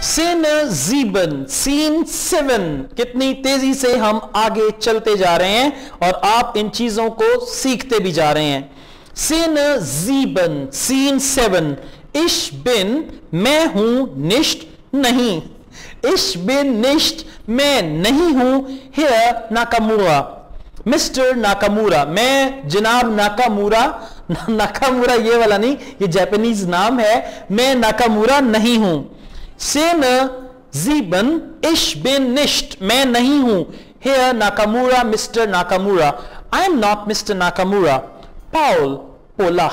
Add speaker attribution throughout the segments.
Speaker 1: Scene जीबन, scene 7। कितनी तेजी से हम आगे चलते जा रहे हैं और आप इन चीजों को सीखते भी जा रहे हैं। सीन जीबन, सीन 7। इश बिन, मैं हूं, निश्ट नहीं। इश बिन निश्ट, मैं नहीं हूं। हियर नाकामुरा, मिस्टर नाकामुरा, मैं जनाब नाकामुरा। नाकामुरा ये वाला नहीं, ये जापानीज नाम है। मैं नाकामुरा नहीं हूं। सेन जीबन, इश बिन निश्ट, मैं नहीं हूं। Here Nakamura, mister Nakamura. I am not mister Nakamura. Paul, Pola.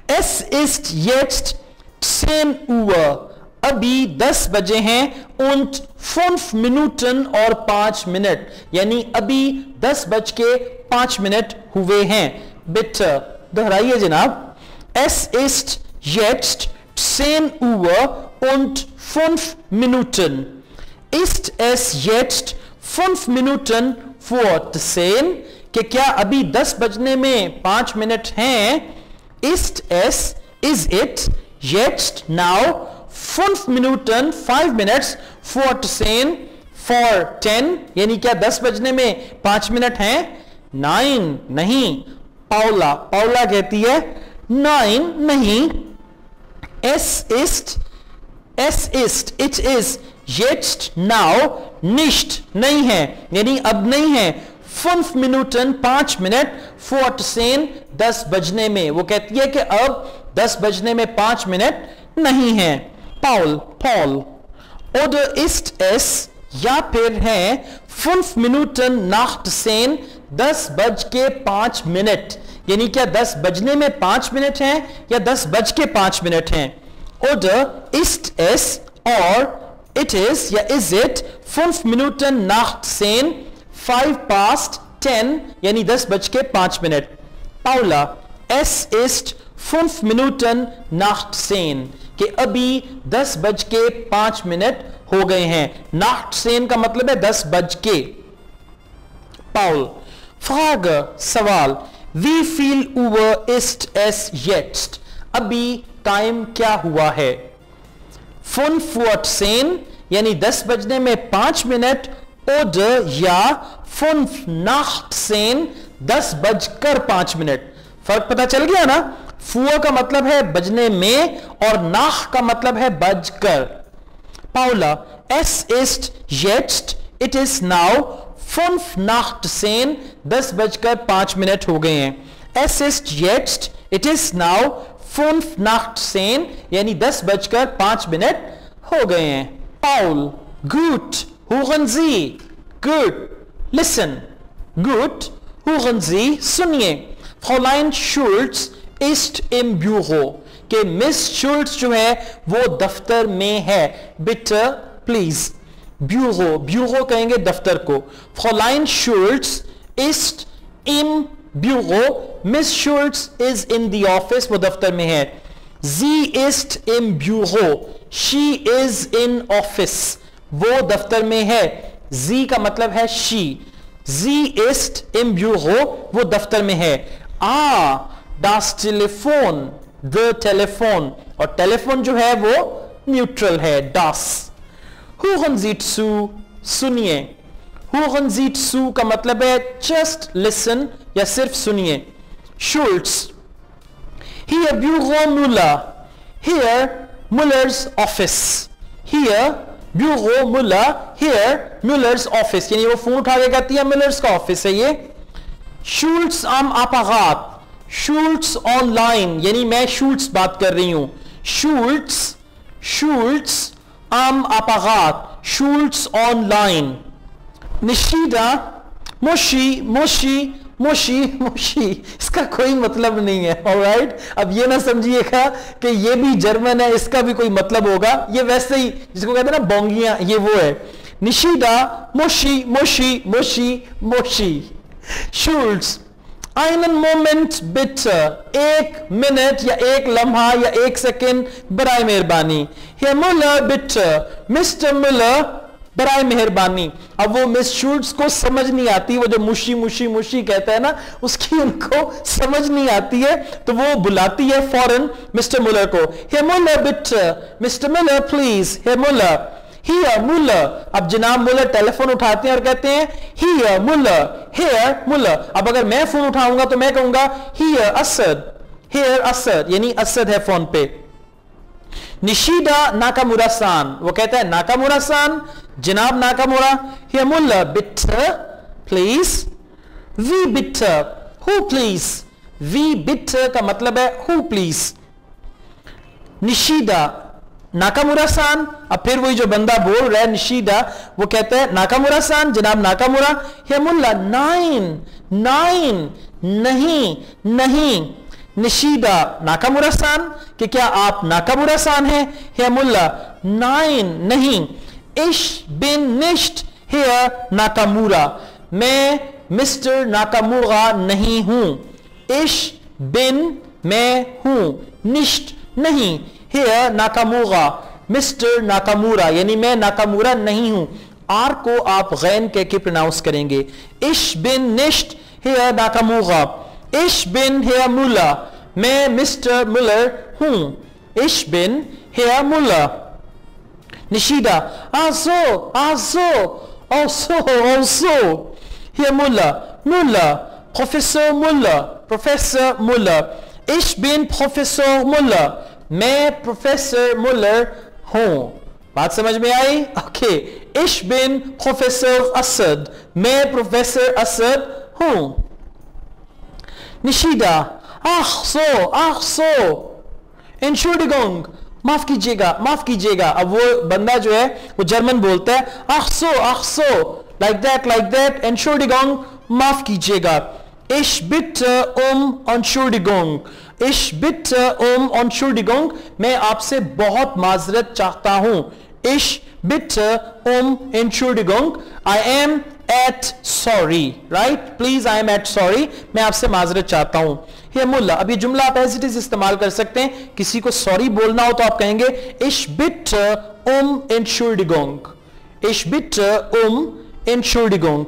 Speaker 1: Es ist jetzt 10 Uhr, अभी 10 बजे हैं। und 5 Minuten और 5 मिनट, यानी अभी 10 बज के 5 मिनट हुए हैं। बिtte, दोहराइए जनाब। Es ist jetzt 10 Uhr und 5 Minuten. Ist es jetzt 5 Minuten vor 10? कि क्या अभी 10 बजने में 5 मिनट हैं? Ist es, is it, jetzt, now, 5 Minuten, 5 minutes, vor 10, for 10, यानी क्या 10 बजने में 5 मिनट हैं? 9, नहीं। पाउला, पाउला कहती है 9 नहीं। Es ist, it is, jetzt, now, nicht, नहीं है, यानी अब नहीं है। 5 Minuten, 5 मिनट, vor 10, 10 बजने में। वो कहती है कि अब 10 बजने में 5 मिनट नहीं है। पाउल, पॉल। oder ist es, या फिर है 5 Minuten nach 10, 10 बज के 5 मिनट, यानी क्या 10 बजने में 5 मिनट हैं या 10 बज के 5 मिनट हैं। oder ist es, और it is या is it 5 Minuten nach 10, 5 past 10, यानी 10 बज के 5 minute. Paula, es ist 5 Minuten nach 10, कि अभी 10 बज के 5 मिनट हो गए हैं। nach 10 का मतलब है 10 बज के। पाउल, Frage, सवाल। Wie viel Uhr ist es jetzt? अभी टाइम क्या हुआ है? 5 vor 10, यानी 10 बजने में 5 मिनट। oder या 5 nach 10, 10 बजकर 5 मिनट। फर्क पता चल गया ना? फुआ का मतलब है बजने में और nach का मतलब है बजकर। Paula, es ist jetzt, it is now 5 nach 10, 10 बजकर 5 मिनट हो गए हैं। es ist jetzt, it is now 5 nach 10, यानी 10 बजकर 5 मिनट हो गए हैं। पाउल, gut, hören Sie, gut, listen, gut, hören Sie, सुनिए। Fräulein Schulz ist im Büro, कि मिस शुल्ट्स जो है वो दफ्तर में है। bitte, please, ब्यूरो, ब्यूरो कहेंगे दफ्तर को। Fräulein Schulz ist im Büro, miss Schulz is in the office, वो दफ्तर में है। Sie ist im Büro, she is in office, वो दफ्तर में है। जी का मतलब है she, sie ist im Büro, वो दफ्तर में है। das Telefon, the telephone, और टेलीफोन जो है वो न्यूट्रल है, das। hören Sie zu, सुनिए। hören Sie zu का मतलब है just listen या सिर्फ सुनिए। Schulz, hier Büro Müller, here Müller's office, here Büro Müller, here Müller's office, यानी वो फोन उठा के कहती है Müller's का ऑफिस है ये। Schulz am Apparat, Schulz online, यानी मैं Schulz बात कर रही हूं। Schulz, Schulz am Apparat, Schulz online। निशिदा, मोशी, मोशी, मोशी, मोशी, इसका कोई मतलब नहीं है। ऑलराइट, अब ये ना समझिएगा कि ये भी जर्मन है, इसका भी कोई मतलब होगा। ये वैसे ही जिसको कहते हैं ना बोंगियां, ये वो है। निशिदा, मोशी, मोशी, मोशी, मोशी। Schulz, einen Moment bitte, एक मिनट या एक लम्हा या एक सेकंड बराए मेहरबानी। Herr Müller bitte, Mr. Müller बराए मेहरबानी। अब वो मिस शुल्ट्ज को समझ नहीं आती, वो जो मुशी मुशी मुशी कहता है ना, उसकी उनको समझ नहीं आती है, तो वो बुलाती है फौरन मिस्टर मुलर को। हे मुलर बिटर, mister Muller please, hey Muller, here Muller. अब जनाब मुलर टेलीफोन उठाते हैं और कहते हैं हियर मुलर, हियर मुलर। अब अगर मैं फोन उठाऊंगा तो मैं कहूंगा हियर असद, हियर असद, यानी असद है फोन पे। निशिदा नाकामुरा सान, वो कहता है नाकामुरा सान, जनाब नाकामुरा। हियर मुलर बिटर प्लीज, वी बिटर, हु प्लीज। वी बिटर का मतलब है हु प्लीज। निशिदा नाकामुरा सान। अब फिर वही जो बंदा बोल रहा है निशिदा, वो कहता है नाकामुरा सान, जनाब नाकामुरा। हे मुल्ला नाइन, नाइन, नहीं, नहीं। निशिदा नाकामुरा सान, कि क्या आप नाकामुरा सान हैं? हे मुल्ला नाइन, नहीं। इश बिन निश्ट हियर नाकामुरा, मैं मिस्टर नाकामुरा नहीं हूं। इश बिन मैं हूं, निश्ट नहीं, हियर नाकामुरा मिस्टर नाकामुरा, यानी मैं नाकामुरा नहीं हूं। आर को आप गैन कह के प्रोनाउंस करेंगे। इश बिन निश्ट हियर नाकामुरा, इश बिन हियर मुला, मैं मिस्टर मुलर हूं। इश बिन हियर मुला। निशिदा आसो, आसो, also, also, हियर मुला, मुला, प्रोफेसर मुला, प्रोफेसर मुला। इश बिन प्रोफेसर मुला, मैं प्रोफेसर मुलर हूं। बात समझ में आई? ओके। इश बिन प्रोफेसर असद, मैं प्रोफेसर असद हूं। निशिदा आह सो, एंशुर्डिगोंग, माफ कीजिएगा, माफ कीजिएगा। अब वो बंदा जो है वो जर्मन बोलता है आह सो, लाइक दैट, एंशुर्डिगोंग, माफ कीजिएगा। इश बिtte Entschuldigung, इश बिtte Entschuldigung, मैं आपसे बहुत माजरत चाहता हूं। इश बिtte Entschuldigung, I am at sorry, right? Please, I am at sorry, मैं आपसे माजरत चाहता हूं। हे मुल्ला, अब ये जुमला आप एज इट इज इस्तेमाल कर सकते हैं। किसी को सॉरी बोलना हो तो आप कहेंगे इश बिtte Entschuldigung, इश बिtte Entschuldigung।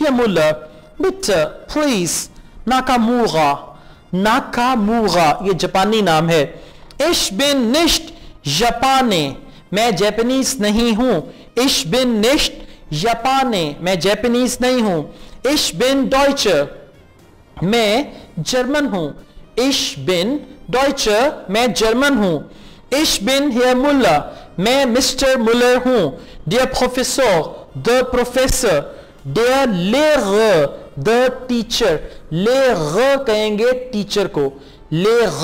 Speaker 1: हे मुल्ला बिtte प्लीज, नाकामुरा, नाकामुरा ये जापानी नाम है। इश बिन निश्ट जापाने, मैं जापानीज नहीं हूं। इश बिन निश्ट जापाने, मैं जापानीज नहीं हूं। इश बिन डॉइचर, मैं जर्मन हूं। इश बिन डॉइचर, मैं जर्मन हूं। इश बिन हियर मुल्ला, मैं मिस्टर मुलर हूं। Dear professor, the professor. Dear लेयर, द टीचर, ले ग कहेंगे टीचर को, ले ग,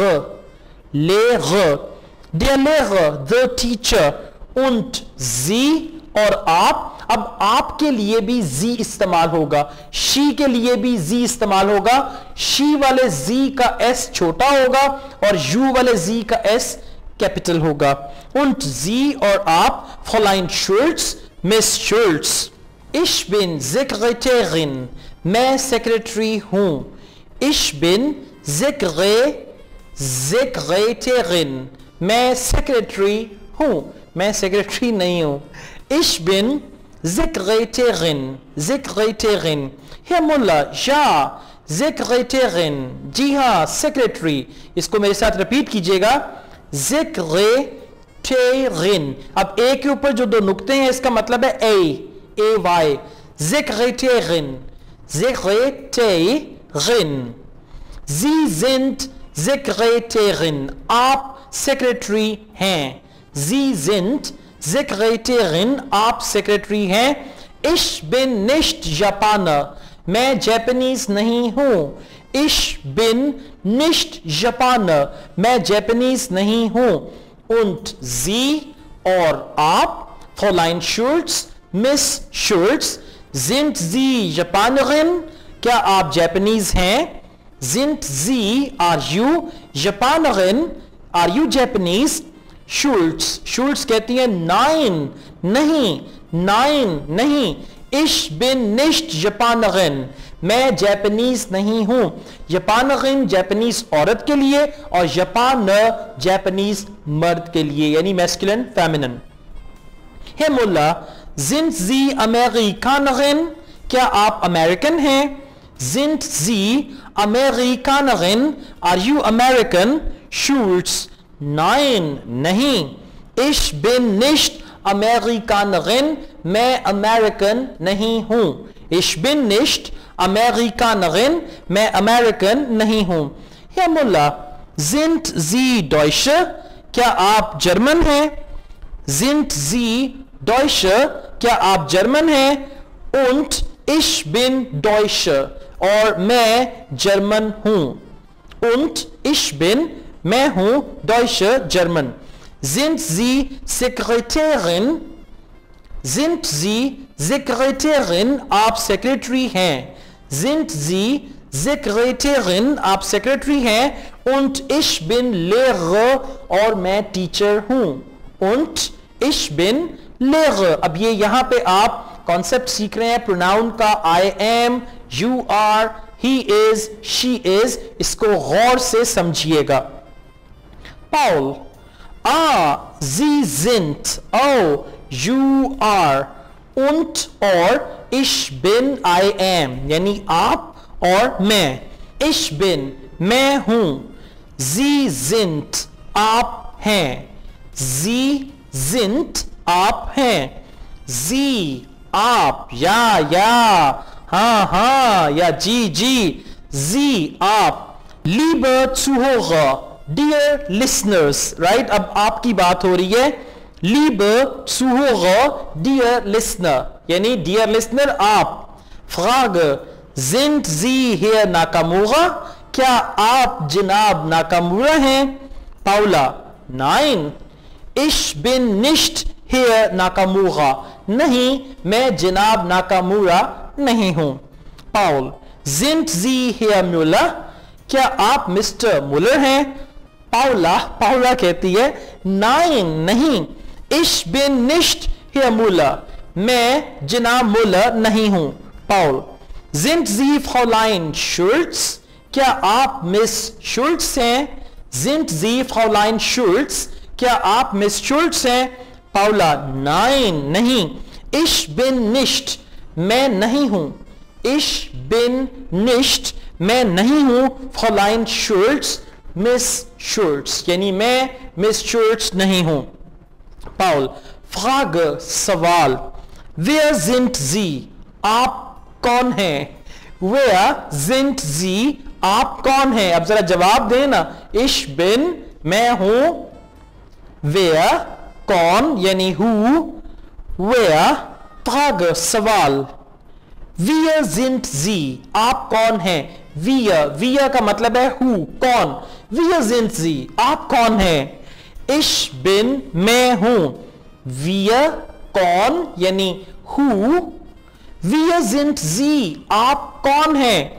Speaker 1: डियर ले ग, द टीचर। उन्ट जी और आप। अब आपके लिए भी जी इस्तेमाल होगा, शी के लिए भी जी इस्तेमाल होगा। शी वाले जी का एस छोटा होगा और यू वाले जी का एस कैपिटल होगा। उन्ट जी और आप, फ्रॉलाइन शुल्ट्ज, मिस शुल्ट्ज। इश बिन ज़िक्रेटेरिन, मैं सेक्रेटरी हूं। इश बिन ज़िक्रेटेरिन, मैं सेक्रेटरी हूं, मैं सेक्रेटरी नहीं हूं। इश बिन ज़िक्रेटेरिन, ज़िक्रेटेरिन। हे मुल्ला या ज़िक्रेटेरिन, जी हां सेक्रेटरी। इसको मेरे साथ रिपीट कीजिएगा, ज़िक्रेटेरिन। अब ए के ऊपर जो दो नुक्ते हैं इसका मतलब है ए Y. ज़िक्रेटेरिन, Sekretärin. Sie sind Sekretärin. आप सेक्रेटरी हैं। Sie sind Sekretärin. आप सेक्रेटरी हैं। Ich bin nicht Japaner. मैं जापानीज नहीं हूं। Ich bin nicht Japaner. मैं जापानीज नहीं हूं। Und Sie और आप, Fräulein Schulz, Miss Schulz, Sind Sie Japanerin? क्या आप जापानीज हैं? Sind Sie, are you Japanerin? Are you Japanese? Schulz, Schulz कहती है nein, नहीं, nein, नहीं। Ich bin nicht Japanerin. मैं जापानीज नहीं हूं। जापानेरिन जापानीज औरत के लिए और जापानर जापानीज मर्द के लिए, यानी मैस्कुलिन फेमिनिन। हे मुल्ला Sind Sie Amerikanerin? क्या आप अमेरिकन हैं? Sind Sie Amerikanerin? Are you American? Schulz, nein, नहीं. Ich bin nicht Amerikanerin. मैं अमेरिकन नहीं हूं. Ich bin nicht Amerikanerin. मैं अमेरिकन नहीं हूं. Herr Müller, sind Sie Deutsche? क्या आप जर्मन हैं? Sind Sie Deutsche? क्या आप जर्मन हैं? Und ich bin Deutsche. और मैं जर्मन हूं. Und ich bin, मैं हूं Deutsche, German. Sind Sie Sekretärin? Sind Sie Sekretärin? आप सेक्रेटरी हैं. Sind Sie Sekretärin? आप सेक्रेटरी हैं. Und ich bin Lehrer. और मैं टीचर हूं. Und ich bin Lehrer. अब ये यहां पे आप कॉन्सेप्ट सीख रहे हैं प्रोनाउन का. I am, you are, he is, she is. इसको गौर से समझिएगा. Paul, Sie sind, oh, you are, und और ich bin, I am, यानी आप और मैं. Ich bin, मैं हूं. Sie sind, आप हैं. Sie sind, आप हैं. Sie, आप, या, हाँ, या जी. Sie, आप. Liebe Zuhörer, dear listeners, right? अब आपकी बात हो रही है. Liebe Zuhörer, dear listener, यानी dear listener आप. Frage, sind Sie Herr Nakamura? क्या आप जनाब नाकामुरा हैं? Paula, nein, ich bin nicht Herr Nakamura. नहीं, मैं जनाब नाकामुरा नहीं हूं. Paul, sind Sie Herr Müller? क्या आप मिस्टर मुलर हैं? पाउला कहती है nein, नहीं. Ich bin nicht Herr Müller. मैं जनाब मुलर नहीं हूं. Paul, sind Sie Fräulein Schulz? क्या आप मिस शुल्ट्स हैं? Sind Sie Fräulein Schulz? क्या आप मिस शुल्ट्स हैं? Paula, nein, नहीं. Ich bin nicht, मैं नहीं हूं. Ich bin nicht, मैं नहीं हूं. Fräulein Schulz, मिस शुल्ट्स, यानी मैं मिस शुल्ट्स नहीं हूं. Paul, Frage, सवाल. Wer sind Sie? आप कौन हैं? Wer sind Sie? आप कौन हैं? अब जरा जवाब देना. Ich bin, मैं हूं. Wer, कौन, यानी who. Wer, Frage, सवाल. Wir sind Sie, आप कौन हैं? Wir का मतलब है who, कौन. Wir sind Sie, आप कौन हैं? Ich bin, मैं हूं. Wir, कौन, यानी who. Wir sind Sie, आप कौन हैं?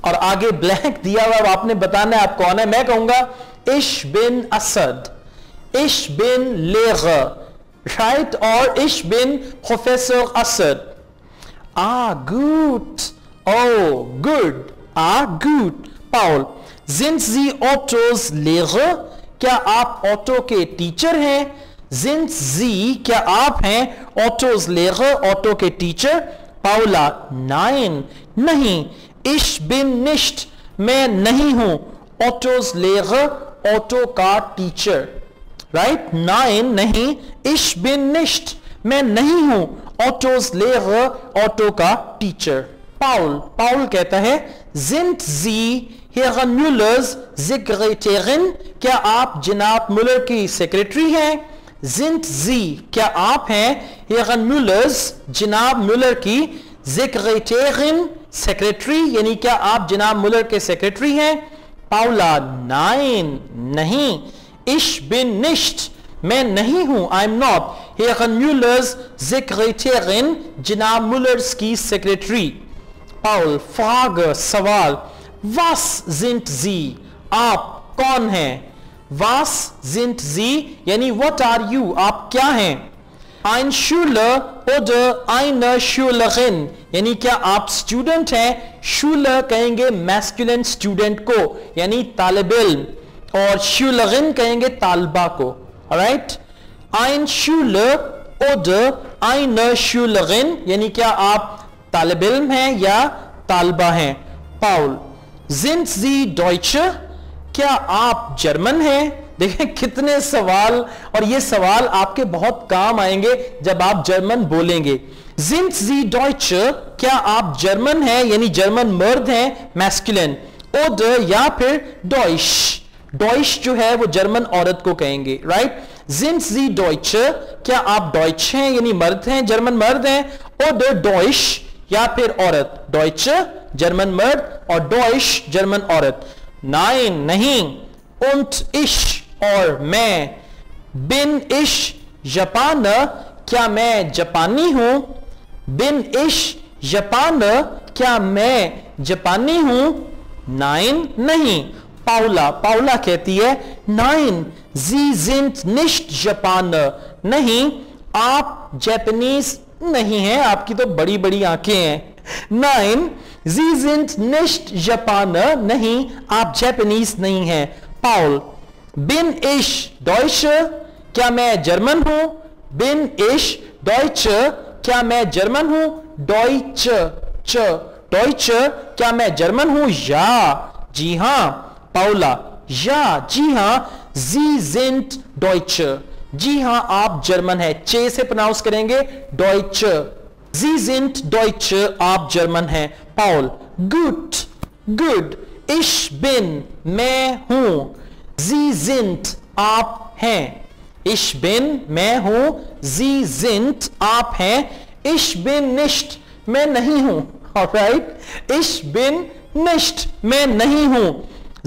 Speaker 1: और आगे ब्लैंक दिया हुआ, आपने बताना है आप कौन है. मैं कहूंगा Ich bin Asad. Ich bin Lehrer, right? और Ich bin Professor Asad. Gut. Oh, good. Gut. Paul, sind Sie Ottos Lehrer? क्या आप ऑटो के टीचर हैं? Sind Sie, क्या आप हैं Ottos Lehrer, ऑटो के टीचर? Paula, nein, नहीं. Ich bin nicht, मैं नहीं हूं Ottos Lehrer, ऑटो का टीचर. राइट? nein, नहीं. Ich bin nicht, मैं नहीं हूं Ottos Lehrer, ऑटो का टीचर. Paul कहता है sind Sie Herrn Müllers Sekretärin? क्या आप जनाब मुलर की सेक्रेटरी हैं? Sind Sie, क्या आप हैं Herrn Müllers, जनाब मुलर की Sekretärin, सेक्रेटरी, यानी क्या आप जनाब मुलर के सेक्रेटरी हैं? Paula, nein, नहीं. Ich bin nicht, मैं नहीं हूं. I'm not Herrn Müllers Sekretärin, जनाब मुलर्स की सेक्रेटरी. Paul, Frage, सवाल. Was sind Sie? आप कौन हैं? Was sind Sie? यानी what are you? आप क्या हैं? Ein Schüler oder eine Schülerin, यानी क्या आप स्टूडेंट हैं? Schüler कहेंगे मैस्कुलिन स्टूडेंट को, यानी तालिब इल्म, और Schülerin कहेंगे तालबा को. Alright? Ein Schüler oder eine Schülerin, यानी क्या आप तालिब इल्म हैं या तालबा हैं? पाउल, sind Sie Deutsche? क्या आप जर्मन हैं? देखें कितने सवाल, और ये सवाल आपके बहुत काम आएंगे जब आप जर्मन बोलेंगे। Sind Sie Deutsche? क्या आप जर्मन हैं, यानी जर्मन मर्द हैं, मैस्कुलिन। Oder या फिर Deutsch, Deutsch जो है वो जर्मन औरत को कहेंगे, राइट? Sind Sie Deutsche? क्या आप डॉइच हैं, यानी मर्द हैं, जर्मन मर्द हैं। Oder Deutsch या फिर औरत, Deutsche जर्मन मर्द और Deutsch जर्मन औरत। Nein नहीं। Und ich और मैं। Bin ich Japaner? क्या मैं जापानी हूं? Bin ich Japaner? क्या मैं जापानी हूं? Nein नहीं। पाउला, पाउला कहती है Nein, Sie sind nicht Japaner। नहीं, आप जापानीज नहीं हैं, आपकी तो बड़ी बड़ी आंखें हैं। Nein, Sie sind nicht Japaner। नहीं, आप जापानीज नहीं हैं। पाउल, Bin ich Deutsche? क्या मैं जर्मन हूं? Bin ich Deutsche? क्या मैं जर्मन हूं? Deutsche, Deutsche, क्या मैं जर्मन हूं? या, जी हां। पाउला, या, जी हां। Sie sind Deutsche। जी हां, आप जर्मन है, चे से प्रोनाउंस करेंगे Deutsche। Sie sind Deutsche, आप जर्मन हैं। पाउल, Gut, good, ich bin, मैं हूं। Sie sind, आप हैं। Ich bin, मैं हूं। Sie sind, आप हैं। Ich bin nicht, मैं नहीं हूं। Alright? Ich bin nicht, मैं नहीं हूं।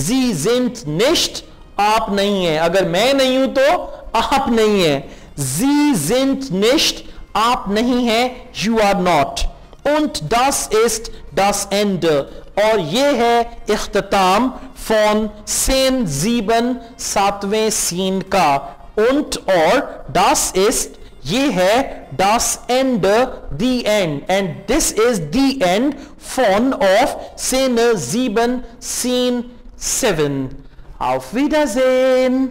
Speaker 1: Sie sind nicht, आप नहीं हैं। अगर मैं नहीं हूं तो आप नहीं हैं। Sie sind nicht, आप नहीं हैं। You are not। Und das ist das Ende। और ये है इख्तिताम von Scene 7, 7वें सीन का। Und और das ist, ये है das Ende, the end, and this is the end von of Szene 7, Scene 7. Auf Wiedersehen.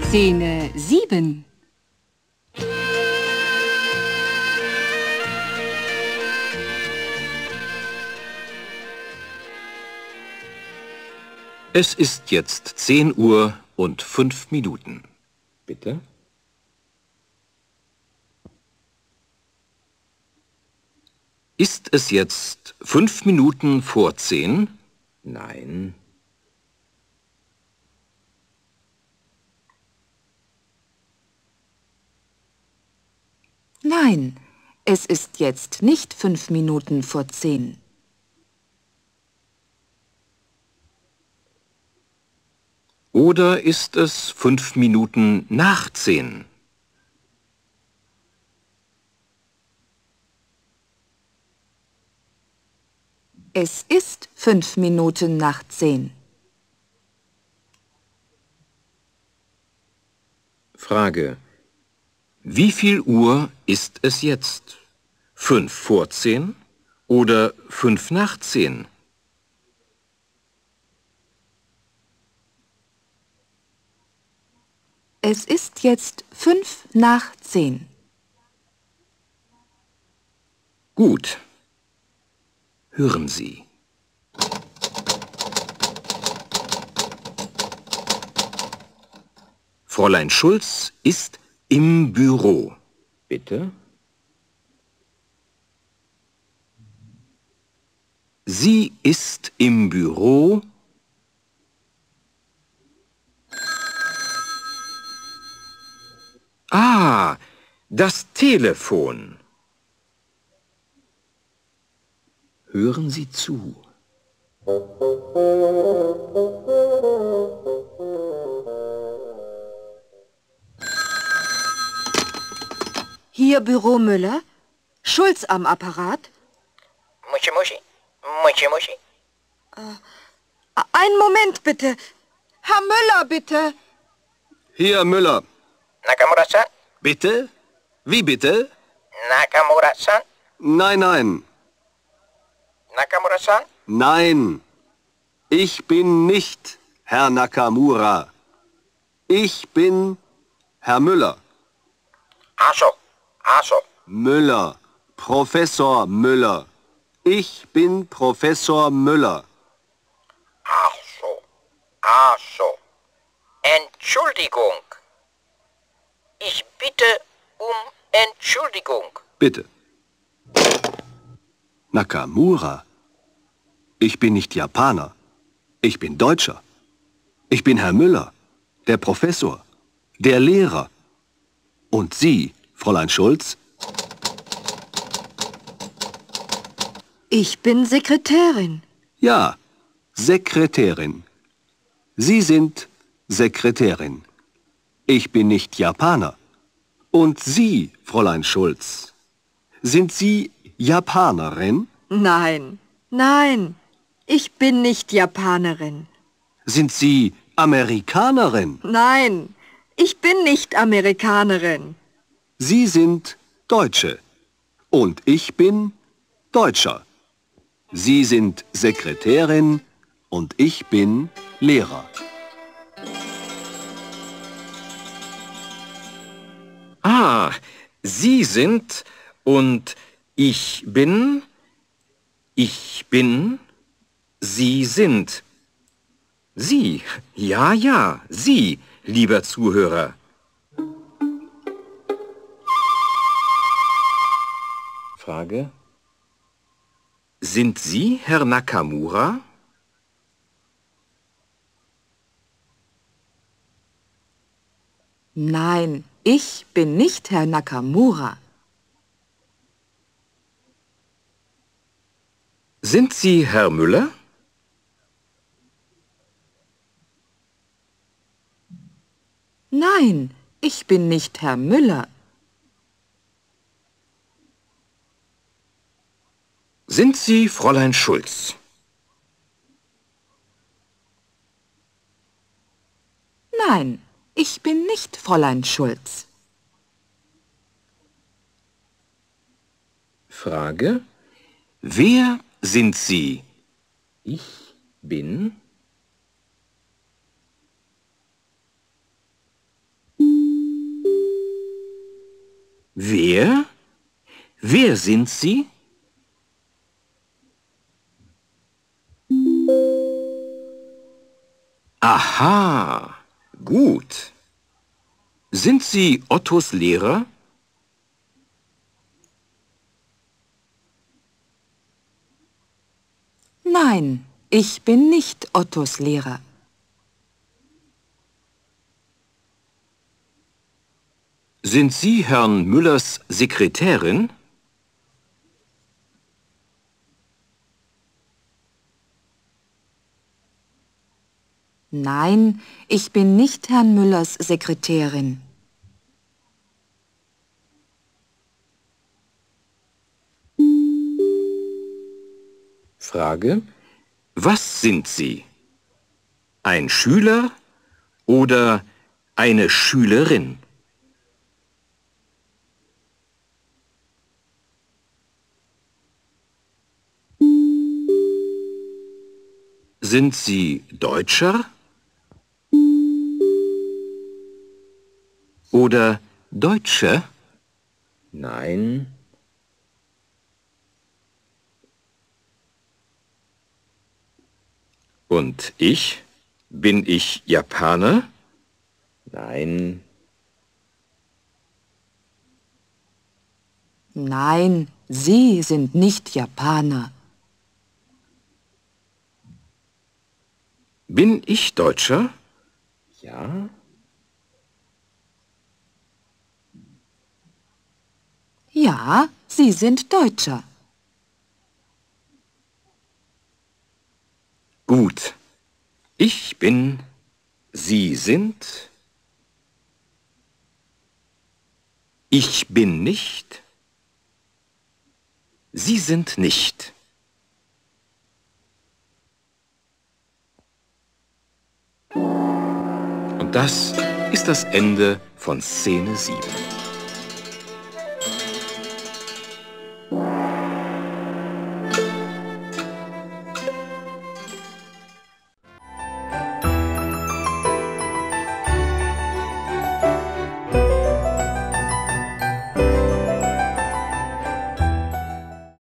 Speaker 2: Szene 7.
Speaker 3: Es ist jetzt 10 Uhr und 5 Minuten. Bitte? Ist es jetzt 5 Minuten vor 10? Nein.
Speaker 2: Nein, es ist jetzt nicht 5 Minuten vor 10.
Speaker 3: Oder ist es 5 Minuten nach 10?
Speaker 2: Es ist 5 Minuten nach 10.
Speaker 3: Frage. Wie viel Uhr ist es jetzt? 5 vor 10 oder 5 nach 10?
Speaker 2: Es ist jetzt 5 nach 10.
Speaker 3: Gut. Hören Sie. Fräulein Schulz ist im Büro. Bitte? Sie ist im Büro. Ah, das Telefon. Hören Sie zu.
Speaker 2: Hier Büro Müller? Schulz am Apparat?
Speaker 4: Muschi, Muschi. Muschi, Muschi.
Speaker 2: Einen Moment bitte. Herr Müller, bitte.
Speaker 3: Hier, Müller.
Speaker 4: Nakamura-san?
Speaker 3: Bitte? Wie bitte?
Speaker 4: Nakamura-san?
Speaker 3: Nein, nein.
Speaker 4: Nakamura-san?
Speaker 3: Nein. Ich bin nicht Herr Nakamura. Ich bin Herr Müller.
Speaker 4: Ach so. Also,
Speaker 5: Müller. Professor Müller. Ich bin Professor Müller.
Speaker 4: ach so. Ach so. Entschuldigung. Ich bitte um Entschuldigung.
Speaker 5: Bitte. Nakamura. Ich bin nicht Japaner. Ich bin Deutscher. Ich bin Herr Müller, der Professor, der Lehrer. Und Sie, Fräulein Schulz?
Speaker 6: Ich bin Sekretärin.
Speaker 5: Ja, Sekretärin. Sie sind Sekretärin. Ich bin nicht Japaner. Und Sie, Fräulein Schulz, sind Sie Japanerin?
Speaker 6: Nein, nein, ich bin nicht Japanerin.
Speaker 5: Sind Sie Amerikanerin?
Speaker 6: Nein, ich bin nicht Amerikanerin.
Speaker 5: Sie sind Deutsche. Und ich bin Deutscher. Sie sind Sekretärin und ich bin Lehrer.
Speaker 3: Ah, Sie sind und ich bin, Sie sind. Sie, ja, Sie, lieber Zuhörer. Frage. Sind Sie Herr Nakamura?
Speaker 2: Nein, ich bin nicht Herr Nakamura.
Speaker 3: Sind Sie Herr Müller?
Speaker 2: Nein, ich bin nicht Herr Müller.
Speaker 3: Sind Sie Fräulein Schulz?
Speaker 2: Nein, ich bin nicht Fräulein Schulz.
Speaker 3: Frage. Wer sind Sie? Ich bin. Wer? Wer sind Sie? Aha, gut. Sind Sie Ottos Lehrer?
Speaker 2: Nein, ich bin nicht Ottos Lehrer.
Speaker 3: Sind Sie Herrn Müllers Sekretärin?
Speaker 2: Nein, ich bin nicht Herrn Müllers Sekretärin.
Speaker 3: Frage. Was sind Sie? Ein Schüler oder eine Schülerin? Sind Sie Deutscher oder Deutsche? Nein. Und ich? Bin ich Japaner? Nein.
Speaker 2: Nein, Sie sind nicht Japaner.
Speaker 3: Bin ich Deutscher? Ja.
Speaker 2: Ja, Sie sind Deutscher.
Speaker 3: Gut. Ich bin, Sie sind, ich bin nicht, Sie sind nicht. Und das ist das Ende von Szene 7.